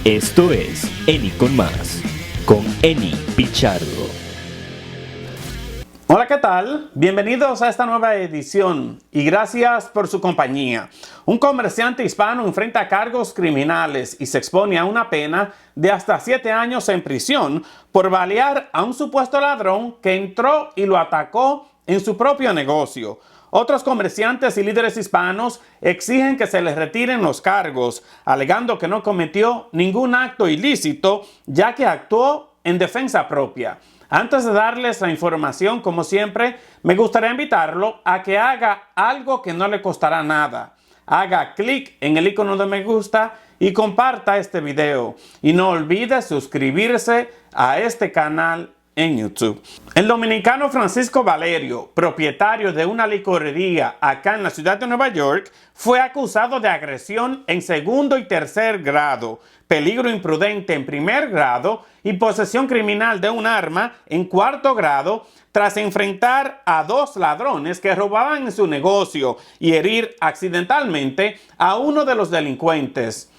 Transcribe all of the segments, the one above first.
Esto es Eni con Más, con Eni Pichardo. Hola, ¿qué tal? Bienvenidos a esta nueva edición y gracias por su compañía. Un comerciante hispano enfrenta cargos criminales y se expone a una pena de hasta 7 años en prisión por balear a un supuesto ladrón que entró y lo atacó en su propio negocio. Otros comerciantes y líderes hispanos exigen que se les retiren los cargos, alegando que no cometió ningún acto ilícito, ya que actuó en defensa propia. Antes de darles la información, como siempre, me gustaría invitarlo a que haga algo que no le costará nada. Haga clic en el icono de me gusta y comparta este video. Y no olvide suscribirse a este canal en YouTube. El dominicano Francisco Valerio, propietario de una licorería acá en la ciudad de Nueva York, fue acusado de agresión en segundo y tercer grado, peligro imprudente en primer grado y posesión criminal de un arma en cuarto grado, tras enfrentar a 2 ladrones que robaban en su negocio y herir accidentalmente a uno de los delincuentes.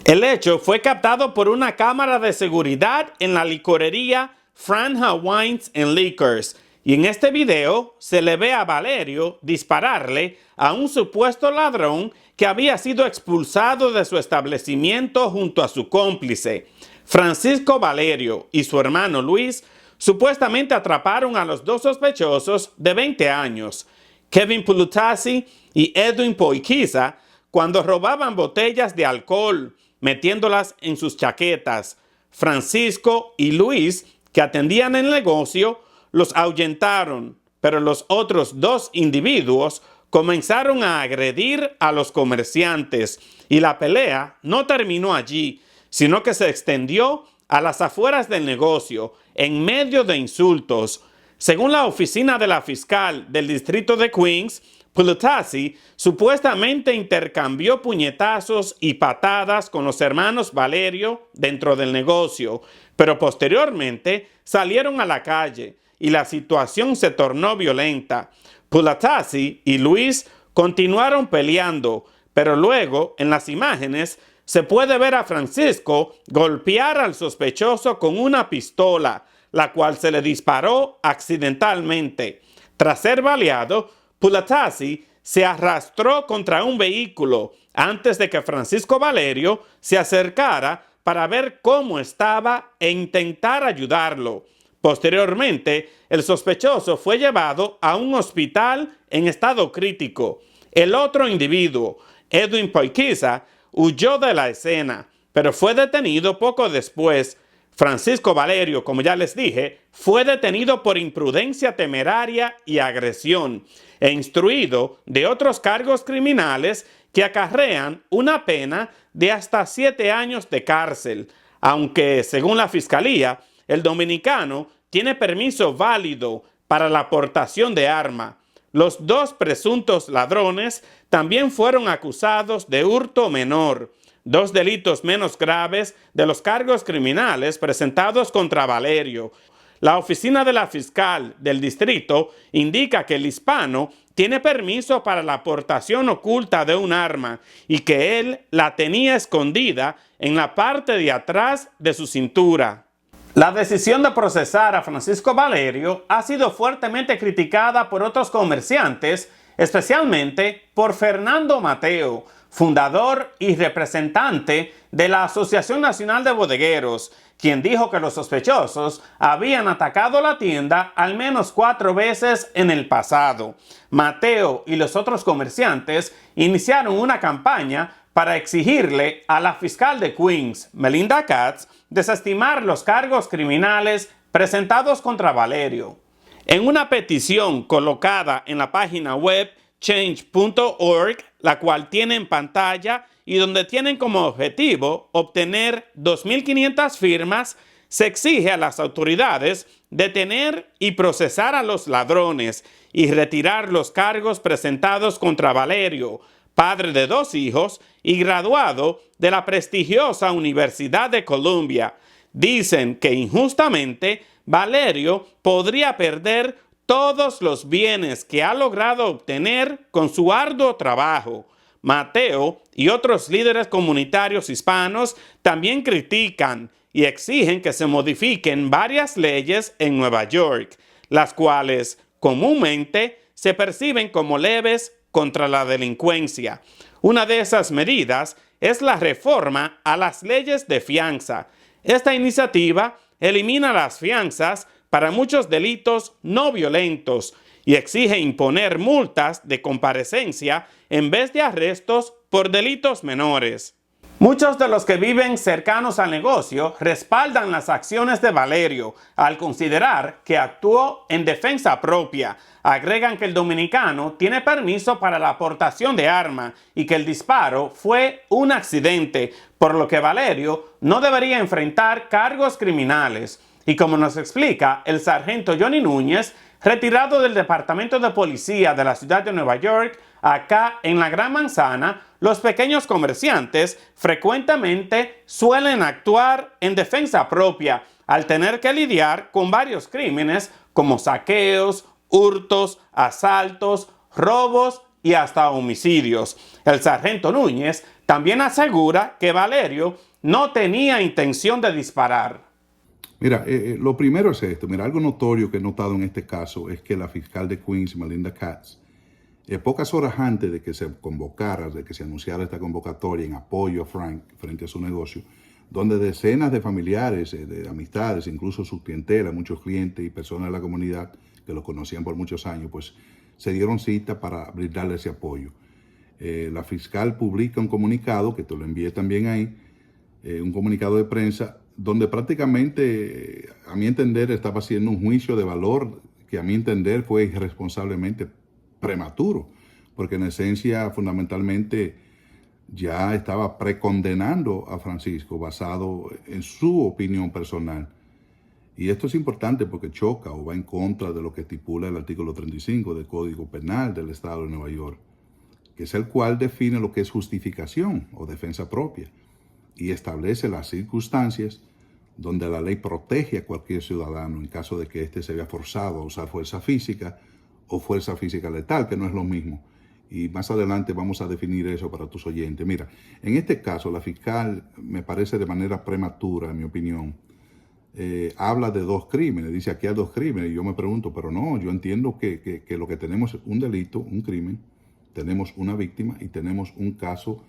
El hecho fue captado por una cámara de seguridad en la licorería Franja Wines and Liquors, y en este video se le ve a Valerio dispararle a un supuesto ladrón que había sido expulsado de su establecimiento junto a su cómplice. Francisco Valerio y su hermano Luis supuestamente atraparon a los 2 sospechosos de 20 años, Kevin Pulutasi y Edwin Poiquiza, cuando robaban botellas de alcohol, metiéndolas en sus chaquetas. Francisco y Luis, que atendían el negocio, los ahuyentaron, pero los otros 2 individuos comenzaron a agredir a los comerciantes y la pelea no terminó allí, sino que se extendió a las afueras del negocio en medio de insultos. Según la oficina de la fiscal del distrito de Queens, Pulutasi supuestamente intercambió puñetazos y patadas con los hermanos Valerio dentro del negocio, pero posteriormente salieron a la calle y la situación se tornó violenta. Pulutasi y Luis continuaron peleando, pero luego en las imágenes se puede ver a Francisco golpear al sospechoso con una pistola, la cual se le disparó accidentalmente. Tras ser baleado, Pulutasi se arrastró contra un vehículo antes de que Francisco Valerio se acercara para ver cómo estaba e intentar ayudarlo. Posteriormente, el sospechoso fue llevado a un hospital en estado crítico. El otro individuo, Edwin Poiquiza, huyó de la escena, pero fue detenido poco después. Francisco Valerio, como ya les dije, fue detenido por imprudencia temeraria y agresión e instruido de otros cargos criminales que acarrean una pena de hasta 7 años de cárcel, aunque, según la fiscalía, el dominicano tiene permiso válido para la portación de arma. Los 2 presuntos ladrones también fueron acusados de hurto menor, 2 delitos menos graves de los cargos criminales presentados contra Valerio. La oficina de la fiscal del distrito indica que el hispano tiene permiso para la portación oculta de un arma y que él la tenía escondida en la parte de atrás de su cintura. La decisión de procesar a Francisco Valerio ha sido fuertemente criticada por otros comerciantes, especialmente por Fernando Mateo, fundador y representante de la Asociación Nacional de Bodegueros, quien dijo que los sospechosos habían atacado la tienda al menos 4 veces en el pasado. Mateo y los otros comerciantes iniciaron una campaña para exigirle a la fiscal de Queens, Melinda Katz, desestimar los cargos criminales presentados contra Valerio. En una petición colocada en la página web change.org, la cual tiene en pantalla y donde tienen como objetivo obtener 2.500 firmas, se exige a las autoridades detener y procesar a los ladrones y retirar los cargos presentados contra Valerio, padre de 2 hijos y graduado de la prestigiosa Universidad de Columbia. Dicen que injustamente Valerio podría perder todos los bienes que ha logrado obtener con su arduo trabajo. Mateo y otros líderes comunitarios hispanos también critican y exigen que se modifiquen varias leyes en Nueva York, las cuales comúnmente se perciben como leves contra la delincuencia. Una de esas medidas es la reforma a las leyes de fianza. Esta iniciativa elimina las fianzas para muchos delitos no violentos y exige imponer multas de comparecencia en vez de arrestos por delitos menores. Muchos de los que viven cercanos al negocio respaldan las acciones de Valerio al considerar que actuó en defensa propia. Agregan que el dominicano tiene permiso para la aportación de arma y que el disparo fue un accidente, por lo que Valerio no debería enfrentar cargos criminales. Y como nos explica el sargento Johnny Núñez, retirado del Departamento de Policía de la ciudad de Nueva York, acá en la Gran Manzana, los pequeños comerciantes frecuentemente suelen actuar en defensa propia al tener que lidiar con varios crímenes como saqueos, hurtos, asaltos, robos y hasta homicidios. El sargento Núñez también asegura que Valerio no tenía intención de disparar. Mira, lo primero es esto. Mira, algo notorio que he notado en este caso es que la fiscal de Queens, Melinda Katz, pocas horas antes de que se convocara, de que se anunciara esta convocatoria en apoyo a Frank frente a su negocio, donde decenas de familiares, de amistades, incluso su clientela, muchos clientes y personas de la comunidad que lo conocían por muchos años, pues se dieron cita para brindarle ese apoyo. La fiscal publica un comunicado, que te lo envié también ahí, un comunicado de prensa, donde prácticamente, a mi entender, estaba haciendo un juicio de valor que a mi entender fue irresponsablemente prematuro, porque en esencia, fundamentalmente, ya estaba precondenando a Francisco basado en su opinión personal. Y esto es importante porque choca o va en contra de lo que estipula el artículo 35 del Código Penal del Estado de Nueva York, que es el cual define lo que es justificación o defensa propia y establece las circunstancias donde la ley protege a cualquier ciudadano en caso de que éste se vea forzado a usar fuerza física o fuerza física letal, que no es lo mismo. Y más adelante vamos a definir eso para tus oyentes. Mira, en este caso la fiscal, me parece de manera prematura, en mi opinión, habla de dos crímenes. Dice aquí hay dos crímenes. Y yo me pregunto, pero no, yo entiendo que lo que tenemos es un delito, un crimen, tenemos una víctima y tenemos un caso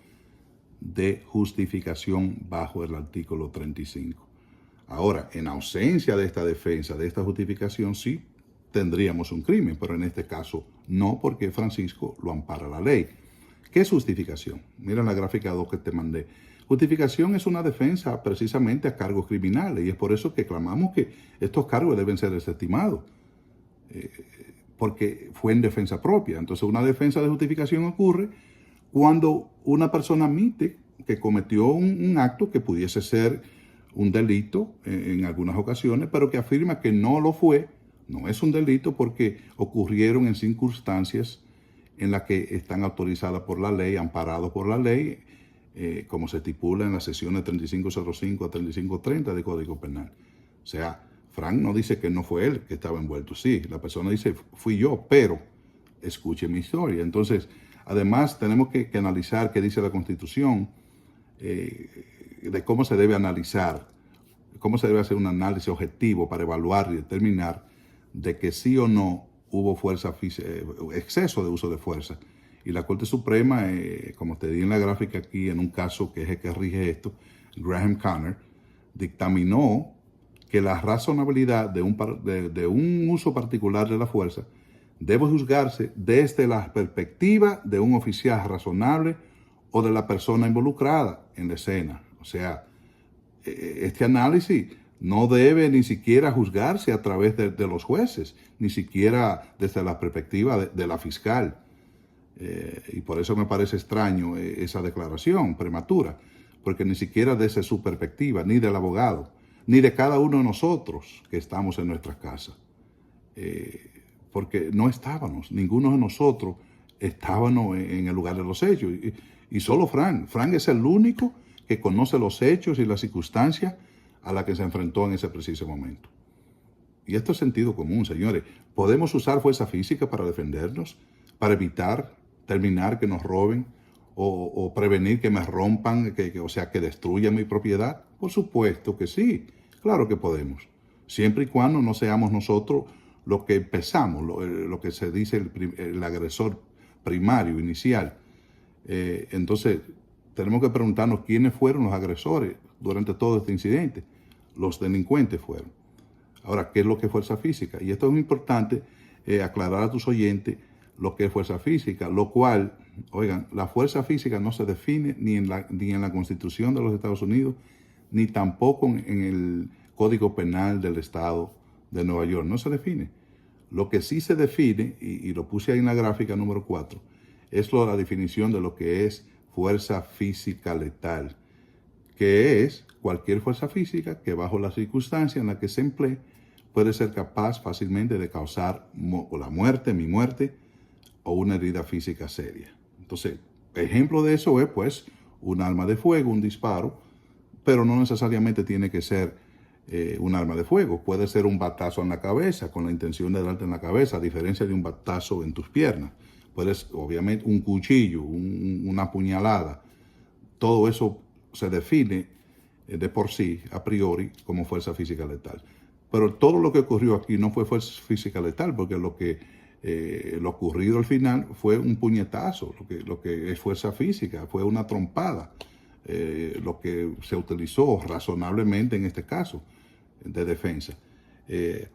de justificación bajo el artículo 35. Ahora, en ausencia de esta defensa, de esta justificación, sí tendríamos un crimen, pero en este caso no, porque Francisco lo ampara la ley. ¿Qué es justificación? Mira la gráfica 2 que te mandé. Justificación es una defensa precisamente a cargos criminales y es por eso que clamamos que estos cargos deben ser desestimados, porque fue en defensa propia. Entonces una defensa de justificación ocurre cuando una persona admite que cometió un acto que pudiese ser un delito en algunas ocasiones, pero que afirma que no lo fue, no es un delito porque ocurrieron en circunstancias en las que están autorizadas por la ley, amparados por la ley, como se estipula en las sesiones 3505 a 3530 del Código Penal. O sea, Frank no dice que no fue él que estaba envuelto. Sí, la persona dice, fui yo, pero escuche mi historia. Entonces, además, tenemos que analizar qué dice la Constitución, de cómo se debe analizar, cómo se debe hacer un análisis objetivo para evaluar y determinar de que sí o no hubo fuerza física, exceso de uso de fuerza. Y la Corte Suprema, como te di en la gráfica aquí, en un caso que es el que rige esto, Graham Conner, dictaminó que la razonabilidad de un uso particular de la fuerza debe juzgarse desde la perspectiva de un oficial razonable o de la persona involucrada en la escena. O sea, este análisis no debe ni siquiera juzgarse a través de los jueces, ni siquiera desde la perspectiva de la fiscal. Y por eso me parece extraño esa declaración prematura, porque ni siquiera desde su perspectiva, ni del abogado, ni de cada uno de nosotros que estamos en nuestras casas. Porque no estábamos, ninguno de nosotros estábamos en el lugar de los hechos. Y solo Frank. Frank es el único que conoce los hechos y las circunstancias a las que se enfrentó en ese preciso momento. Y esto es sentido común, señores. ¿Podemos usar fuerza física para defendernos? ¿Para evitar terminar que nos roben o prevenir que me rompan, o sea, que destruyan mi propiedad? Por supuesto que sí, claro que podemos. Siempre y cuando no seamos nosotros los que empezamos, lo que se dice el agresor primario, inicial. Entonces, tenemos que preguntarnos quiénes fueron los agresores durante todo este incidente. Los delincuentes fueron. Ahora, ¿qué es lo que es fuerza física? Y esto es muy importante aclarar a tus oyentes lo que es fuerza física, lo cual, oigan, la fuerza física no se define ni en la Constitución de los Estados Unidos, ni tampoco en el Código Penal del Estado de Nueva York. No se define. Lo que sí se define, y lo puse ahí en la gráfica número 4, es la definición de lo que es fuerza física letal, que es cualquier fuerza física que bajo las circunstancias en las que se emplee puede ser capaz fácilmente de causar la muerte, mi muerte, o una herida física seria. Entonces, ejemplo de eso es pues un arma de fuego, un disparo, pero no necesariamente tiene que ser un arma de fuego. Puede ser un batazo en la cabeza con la intención de darte en la cabeza, a diferencia de un batazo en tus piernas. Puedes, obviamente, un cuchillo, una puñalada. Todo eso se define de por sí, a priori, como fuerza física letal. Pero todo lo que ocurrió aquí no fue fuerza física letal, porque lo ocurrido al final fue un puñetazo. Lo que es fuerza física fue una trompada. Lo que se utilizó razonablemente en este caso de defensa.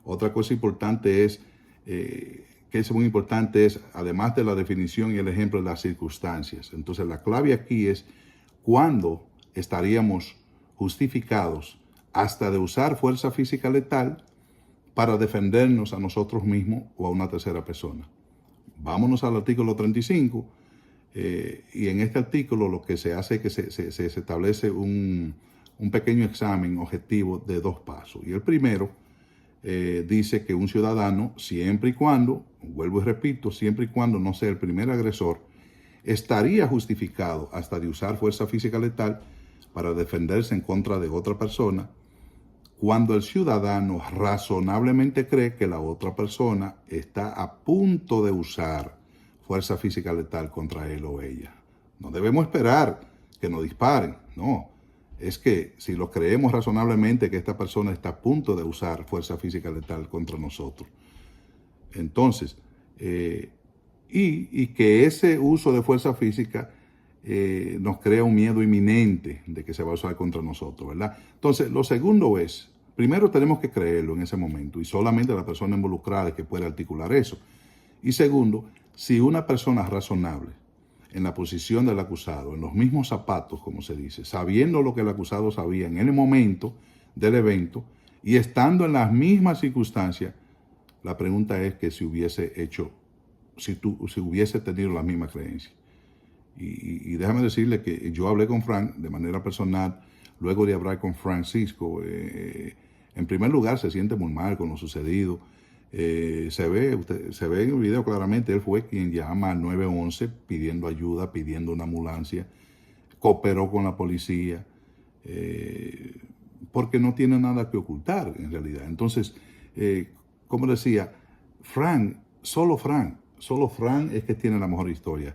Otra cosa importante es, que es muy importante, es, además de la definición y el ejemplo de las circunstancias. Entonces, la clave aquí es cuándo estaríamos justificados hasta de usar fuerza física letal para defendernos a nosotros mismos o a una tercera persona. Vámonos al artículo 35, y en este artículo lo que se hace es que se establece un pequeño examen objetivo de 2 pasos. Y el primero dice que un ciudadano, siempre y cuando, vuelvo y repito, siempre y cuando no sea el primer agresor, estaría justificado hasta de usar fuerza física letal para defenderse en contra de otra persona, cuando el ciudadano razonablemente cree que la otra persona está a punto de usar fuerza física letal contra él o ella. No debemos esperar que nos disparen, no. Es que si lo creemos razonablemente que esta persona está a punto de usar fuerza física letal contra nosotros. Entonces, y que ese uso de fuerza física nos crea un miedo inminente de que se va a usar contra nosotros, ¿verdad? Entonces, lo segundo es, primero tenemos que creerlo en ese momento y solamente la persona involucrada es que puede articular eso. Y segundo, si una persona razonable, en la posición del acusado, en los mismos zapatos, como se dice, sabiendo lo que el acusado sabía en el momento del evento y estando en las mismas circunstancias, la pregunta es que si hubiese tenido la misma creencia. Y déjame decirle que yo hablé con Frank de manera personal, luego de hablar con Francisco. En primer lugar, se siente muy mal con lo sucedido. Se ve en el video claramente, él fue quien llama al 911 pidiendo ayuda, pidiendo una ambulancia, cooperó con la policía, porque no tiene nada que ocultar en realidad. Entonces, como decía, solo Frank es que tiene la mejor historia.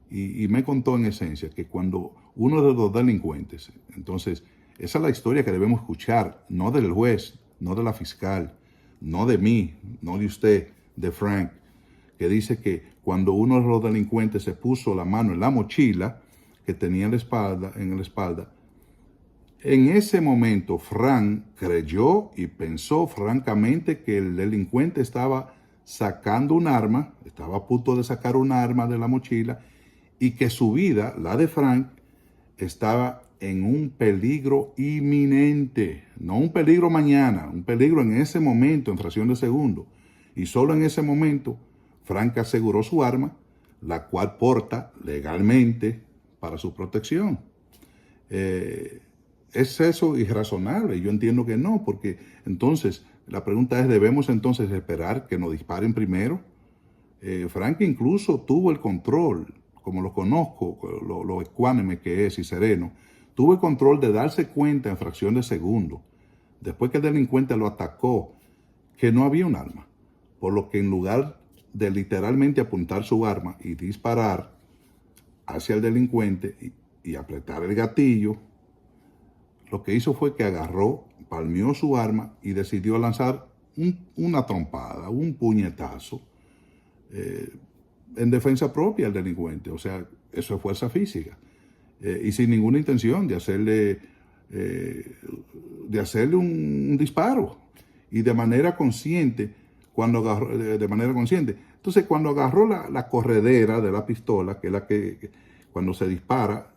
Y me contó en esencia que cuando uno de los delincuentes, entonces, esa es la historia que debemos escuchar, no del juez, no de la fiscal, no de mí, no de usted, de Frank, que dice que cuando uno de los delincuentes se puso la mano en la mochila que tenía en la espalda, en ese momento Frank creyó y pensó francamente que el delincuente estaba sacando un arma, estaba a punto de sacar un arma de la mochila y que su vida, la de Frank, estaba en un peligro inminente, no un peligro mañana, un peligro en ese momento, en fracción de segundo. Y solo en ese momento, Frank aseguró su arma, la cual porta legalmente para su protección. ¿Es eso irrazonable? Yo entiendo que no, porque entonces la pregunta es, ¿debemos entonces esperar que nos disparen primero? Frank incluso tuvo el control, como lo conozco, lo ecuánime que es y sereno, tuvo el control de darse cuenta en fracción de segundo, después que el delincuente lo atacó, que no había un arma. Por lo que en lugar de literalmente apuntar su arma y disparar, hacia el delincuente y apretar el gatillo, lo que hizo fue que agarró, palmeó su arma y decidió lanzar una trompada, un puñetazo en defensa propia al delincuente. O sea, eso es fuerza física. Y sin ninguna intención de hacerle un disparo. Y de manera consciente, Entonces, cuando agarró la corredera de la pistola, que es la que cuando se dispara,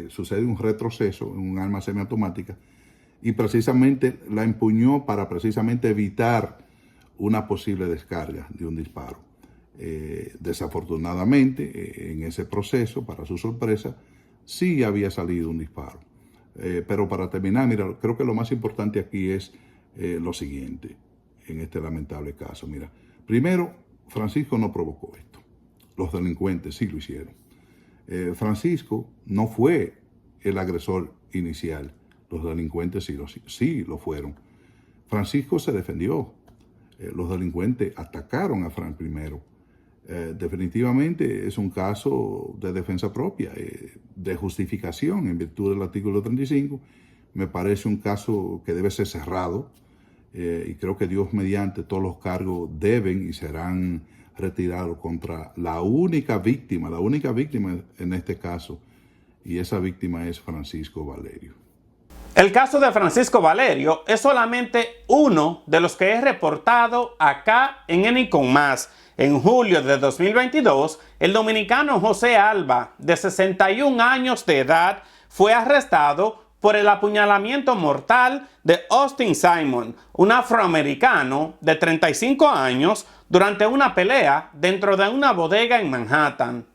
sucede un retroceso en un arma semiautomática, y precisamente la empuñó para precisamente evitar una posible descarga de un disparo. Desafortunadamente, en ese proceso, para su sorpresa, sí había salido un disparo. Pero para terminar, mira, creo que lo más importante aquí es lo siguiente, en este lamentable caso. Mira, primero, Francisco no provocó esto. Los delincuentes sí lo hicieron. Francisco no fue el agresor inicial. Los delincuentes sí lo fueron. Francisco se defendió. Los delincuentes atacaron a Frank primero. Definitivamente es un caso de defensa propia, de justificación en virtud del artículo 35. Me parece un caso que debe ser cerrado y creo que Dios mediante todos los cargos deben y serán retirados contra la única víctima en este caso, y esa víctima es Francisco Valerio. El caso de Francisco Valerio es solamente uno de los que he reportado acá en Eni con Más. En julio de 2022, el dominicano José Alba, de 61 años de edad, fue arrestado por el apuñalamiento mortal de Austin Simon, un afroamericano de 35 años, durante una pelea dentro de una bodega en Manhattan.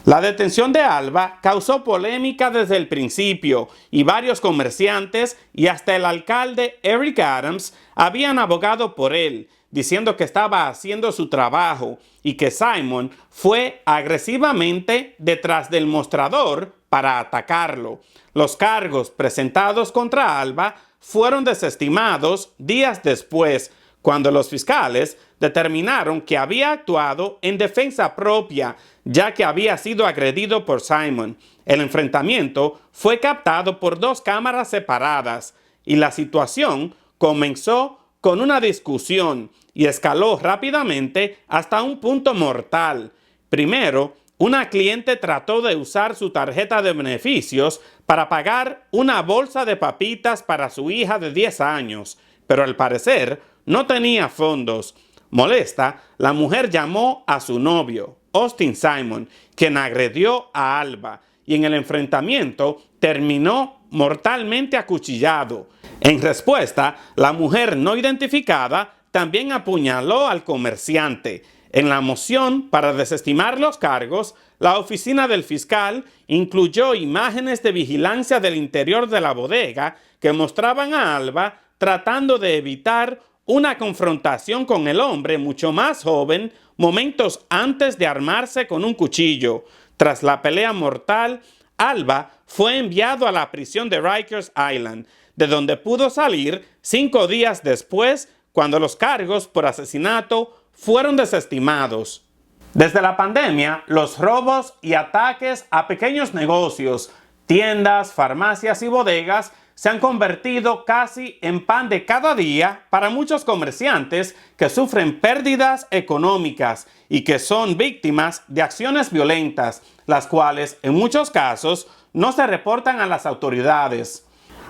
La detención de Alba causó polémica desde el principio y varios comerciantes y hasta el alcalde Eric Adams habían abogado por él, diciendo que estaba haciendo su trabajo y que Simon fue agresivamente detrás del mostrador para atacarlo. Los cargos presentados contra Alba fueron desestimados días después, cuando los fiscales determinaron que había actuado en defensa propia, ya que había sido agredido por Simon. El enfrentamiento fue captado por 2 cámaras separadas y la situación comenzó con una discusión y escaló rápidamente hasta un punto mortal. Primero, una cliente trató de usar su tarjeta de beneficios para pagar una bolsa de papitas para su hija de 10 años, pero al parecer no tenía fondos. Molesta, la mujer llamó a su novio, Austin Simon, quien agredió a Alba, y en el enfrentamiento terminó mortalmente acuchillado. En respuesta, la mujer no identificada también apuñaló al comerciante. En la moción para desestimar los cargos, la oficina del fiscal incluyó imágenes de vigilancia del interior de la bodega que mostraban a Alba tratando de evitar una confrontación con el hombre mucho más joven momentos antes de armarse con un cuchillo. Tras la pelea mortal, Alba fue enviado a la prisión de Rikers Island, de donde pudo salir 5 días después, cuando los cargos por asesinato fueron desestimados. Desde la pandemia, los robos y ataques a pequeños negocios, tiendas, farmacias y bodegas se han convertido casi en pan de cada día para muchos comerciantes que sufren pérdidas económicas y que son víctimas de acciones violentas, las cuales en muchos casos no se reportan a las autoridades.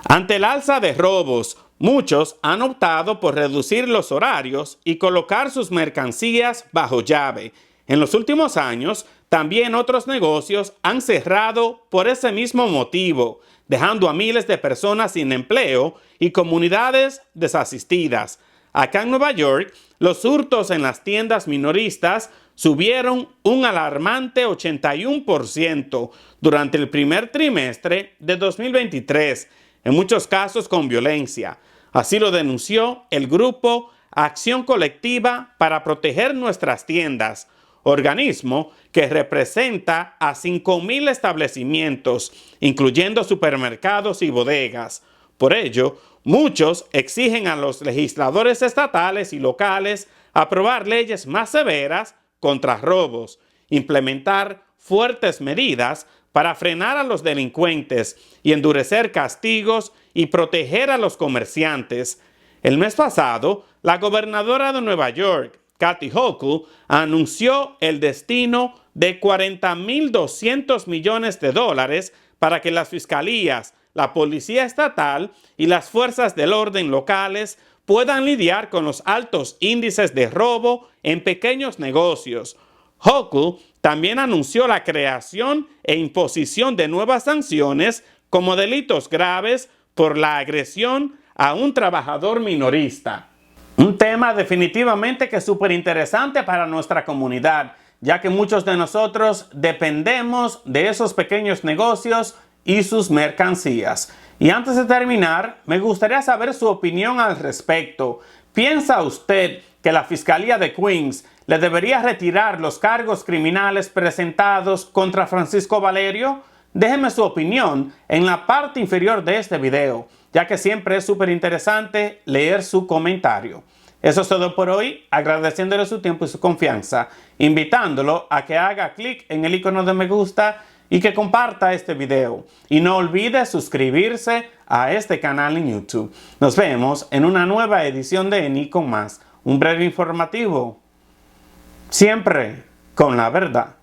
Ante el alza de robos, muchos han optado por reducir los horarios y colocar sus mercancías bajo llave. En los últimos años, también otros negocios han cerrado por ese mismo motivo, dejando a miles de personas sin empleo y comunidades desasistidas. Acá en Nueva York, los hurtos en las tiendas minoristas subieron un alarmante 81% durante el primer trimestre de 2023, en muchos casos con violencia. Así lo denunció el grupo Acción Colectiva para Proteger Nuestras Tiendas, organismo que representa a 5,000 establecimientos, incluyendo supermercados y bodegas. Por ello, muchos exigen a los legisladores estatales y locales aprobar leyes más severas contra robos, implementar fuertes medidas para frenar a los delincuentes y endurecer castigos y proteger a los comerciantes. El mes pasado, la gobernadora de Nueva York, Kathy Hochul, anunció el destino de $40.200 millones para que las fiscalías, la policía estatal y las fuerzas del orden locales puedan lidiar con los altos índices de robo en pequeños negocios. Hochul también anunció la creación e imposición de nuevas sanciones como delitos graves por la agresión a un trabajador minorista. Un tema definitivamente que es súper interesante para nuestra comunidad, ya que muchos de nosotros dependemos de esos pequeños negocios y sus mercancías. Y antes de terminar, me gustaría saber su opinión al respecto. ¿Piensa usted que la Fiscalía de Queens le debería retirar los cargos criminales presentados contra Francisco Valerio? Déjeme su opinión en la parte inferior de este video, ya que siempre es súper interesante leer su comentario. Eso es todo por hoy, agradeciéndole su tiempo y su confianza, invitándolo a que haga clic en el icono de me gusta y que comparta este video. Y no olvide suscribirse a este canal en YouTube. Nos vemos en una nueva edición de Eni con Más, un breve informativo, siempre con la verdad.